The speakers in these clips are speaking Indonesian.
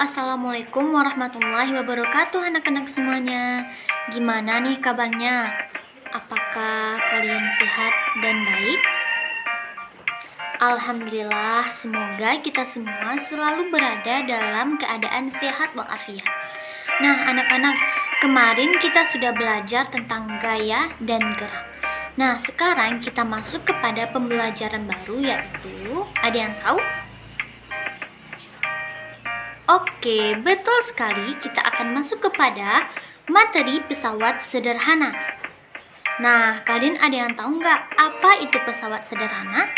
Assalamualaikum warahmatullahi wabarakatuh anak-anak semuanya. Gimana nih kabarnya? Apakah kalian sehat dan baik? Alhamdulillah, semoga kita semua selalu berada dalam keadaan sehat walafiat. Nah anak-anak, kemarin kita sudah belajar tentang gaya dan gerak. Nah sekarang kita masuk kepada pembelajaran baru, yaitu, ada yang tahu? Oke, betul sekali, kita akan masuk kepada materi pesawat sederhana. Nah, kalian ada yang tahu nggak apa itu pesawat sederhana?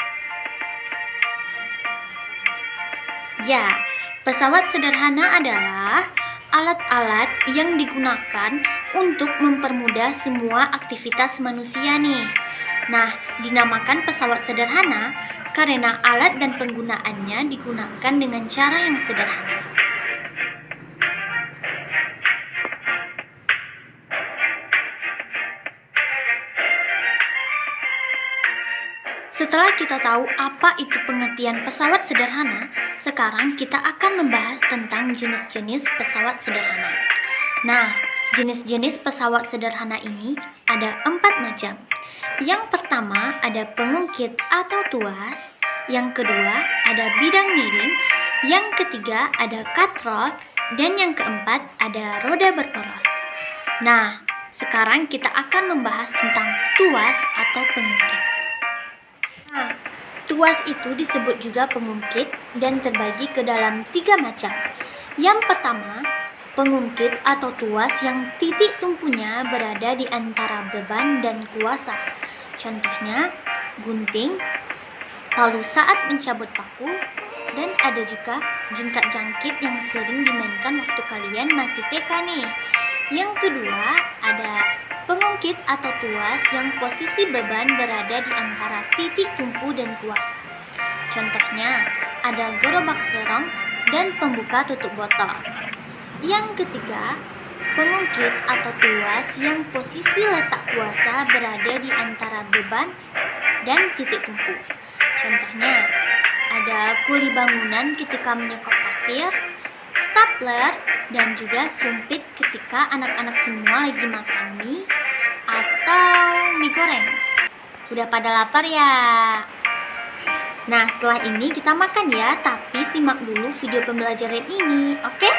Ya, pesawat sederhana adalah alat-alat yang digunakan untuk mempermudah semua aktivitas manusia nih. Nah, dinamakan pesawat sederhana karena alat dan penggunaannya digunakan dengan cara yang sederhana. Setelah kita tahu apa itu pengertian pesawat sederhana, sekarang kita akan membahas tentang jenis-jenis pesawat sederhana. Nah, jenis-jenis pesawat sederhana ini ada 4 macam. Yang pertama ada pengungkit atau tuas, yang kedua ada bidang miring, yang ketiga ada katrol, dan yang keempat ada roda berporos. Nah, sekarang kita akan membahas tentang tuas atau pengungkit. Nah, tuas itu disebut juga pengungkit dan terbagi ke dalam 3 macam. Yang pertama, pengungkit atau tuas yang titik tumpunya berada di antara beban dan kuasa. Contohnya, gunting, palu saat mencabut paku, dan ada juga jungkat jangkit yang sering dimainkan waktu kalian masih TK nih. Yang kedua, ada pengungkit atau tuas yang posisi beban berada di antara titik tumpu dan kuasa. Contohnya, ada gerobak serong dan pembuka tutup botol. Yang ketiga, pengungkit atau tuas yang posisi letak kuasa berada di antara beban dan titik tumpu. Contohnya, ada kuli bangunan ketika menyekop pasir, stapler, dan juga sumpit ketika anak-anak semua lagi makan mie atau mie goreng. Udah pada lapar ya? Nah, setelah ini kita makan ya, tapi simak dulu video pembelajaran ini, oke?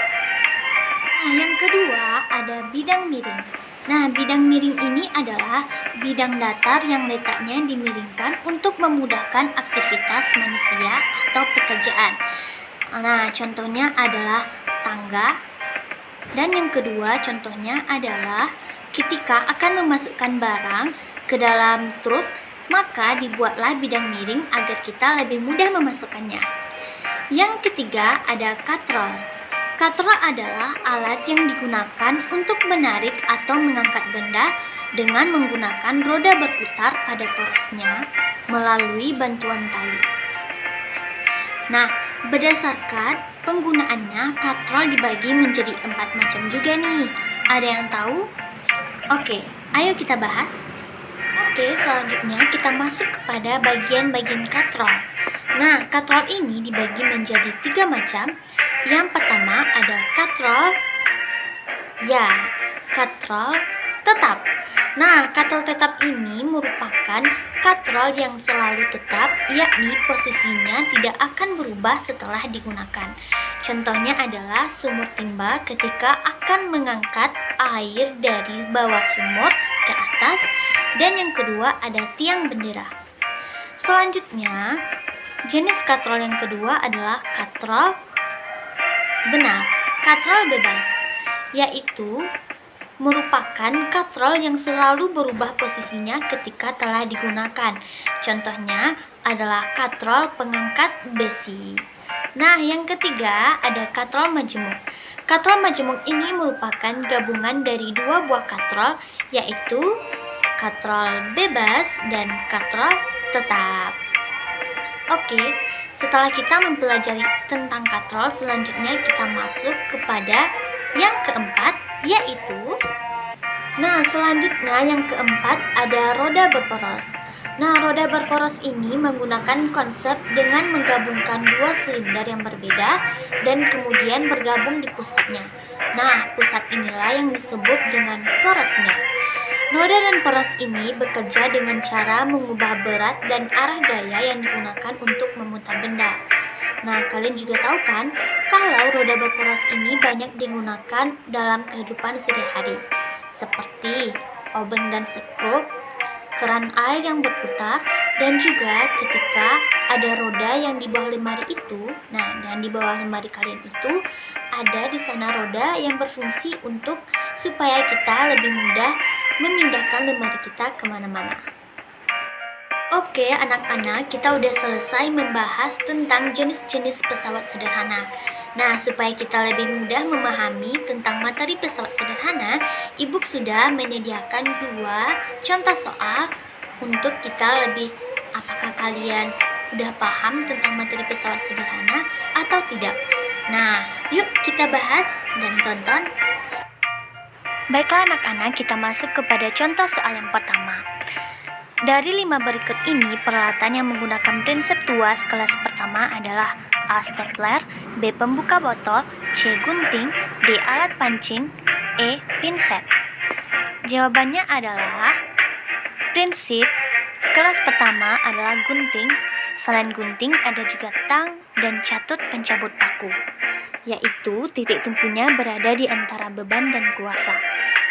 Nah, yang kedua ada bidang miring. Nah, bidang miring ini adalah bidang datar yang letaknya dimiringkan untuk memudahkan aktivitas manusia atau pekerjaan. Nah, contohnya adalah tangga. Dan yang kedua contohnya adalah ketika akan memasukkan barang ke dalam truk, maka dibuatlah bidang miring agar kita lebih mudah memasukkannya. Yang ketiga ada katrol. Katrol adalah alat yang digunakan untuk menarik atau mengangkat benda dengan menggunakan roda berputar pada porosnya melalui bantuan tali. Nah, berdasarkan penggunaannya, katrol dibagi menjadi 4 macam juga nih. Ada yang tahu? Oke, ayo kita bahas. Oke, selanjutnya kita masuk kepada bagian-bagian katrol. Nah, katrol ini dibagi menjadi 3 macam. Yang pertama ada katrol, katrol tetap. Nah, katrol tetap ini merupakan katrol yang selalu tetap, yakni posisinya tidak akan berubah setelah digunakan. Contohnya adalah sumur timba ketika akan mengangkat air dari bawah sumur ke atas, dan yang kedua ada tiang bendera. Selanjutnya, jenis katrol yang kedua adalah katrol katrol bebas, yaitu merupakan katrol yang selalu berubah posisinya ketika telah digunakan. Contohnya adalah katrol pengangkat besi. Nah, yang ketiga ada katrol majemuk. Katrol majemuk ini merupakan gabungan dari 2 buah katrol, yaitu katrol bebas dan katrol tetap. Oke, setelah kita mempelajari tentang katrol, selanjutnya kita masuk kepada yang keempat, yaitu selanjutnya yang keempat ada roda berporos. Nah, roda berporos ini menggunakan konsep dengan menggabungkan dua silinder yang berbeda dan kemudian bergabung di pusatnya. Nah, pusat inilah yang disebut dengan porosnya. Roda dan poros ini bekerja dengan cara mengubah berat dan arah gaya yang digunakan untuk memutar benda. Nah, kalian juga tahu kan, kalau roda berporos ini banyak digunakan dalam kehidupan sehari-hari, seperti obeng dan sekrup, keran air yang berputar, dan juga ketika ada roda yang di bawah lemari itu. Nah, yang di bawah lemari kalian itu ada di sana roda yang berfungsi untuk supaya kita lebih mudah memindahkan lemari kita kemana-mana. Oke, anak-anak, kita udah selesai membahas tentang jenis-jenis pesawat sederhana. Nah, supaya kita lebih mudah memahami tentang materi pesawat sederhana, Ibu sudah menyediakan dua contoh soal untuk kita lebih. Apakah kalian udah paham tentang materi pesawat sederhana atau tidak? Nah, yuk kita bahas dan tonton. Baiklah anak-anak, kita masuk kepada contoh soal yang pertama. Dari 5 berikut ini, peralatan yang menggunakan prinsip tuas kelas pertama adalah A. Stapler, B. Pembuka botol, C. Gunting, D. Alat pancing, E. Pinset. Jawabannya adalah prinsip kelas pertama adalah gunting. Selain gunting, ada juga tang dan catut pencabut paku, yaitu titik tumpunya berada di antara beban dan kuasa.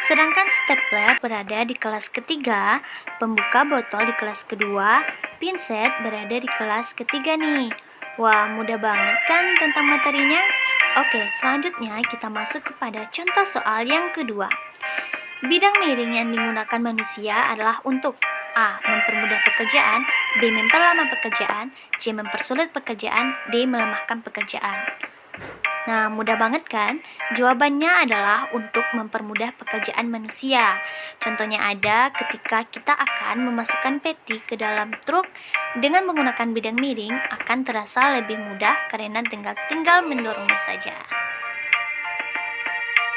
Sedangkan stapler berada di kelas ketiga, pembuka botol di kelas kedua, pinset berada di kelas ketiga nih. Wah, mudah banget kan tentang materinya? Oke, selanjutnya kita masuk kepada contoh soal yang kedua. Bidang miring yang digunakan manusia adalah untuk A. Mempermudah pekerjaan, B. Memperlama pekerjaan, C. Mempersulit pekerjaan, D. Melemahkan pekerjaan. Nah, mudah banget kan? Jawabannya adalah untuk mempermudah pekerjaan manusia. Contohnya ada ketika kita akan memasukkan peti ke dalam truk dengan menggunakan bidang miring akan terasa lebih mudah karena tinggal mendorongnya saja.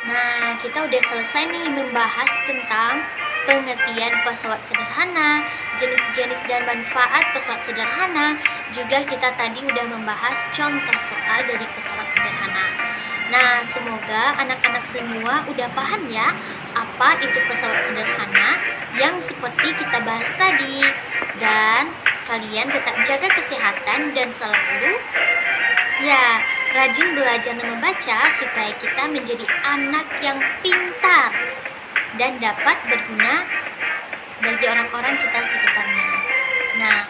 Nah, kita udah selesai nih membahas tentang pengertian pesawat sederhana, jenis-jenis dan manfaat pesawat sederhana. Juga kita tadi udah membahas contoh soal dari pesawat sederhana. Nah, semoga anak-anak semua udah paham ya apa itu pesawat sederhana yang seperti kita bahas tadi. Dan kalian tetap jaga kesehatan dan selalu rajin belajar dan membaca supaya kita menjadi anak yang pintar dan dapat berguna bagi orang-orang kita sekitarnya. Nah,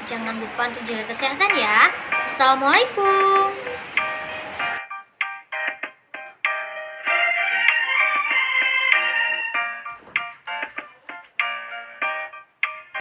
jangan lupa untuk jaga kesehatan ya. Assalamualaikum.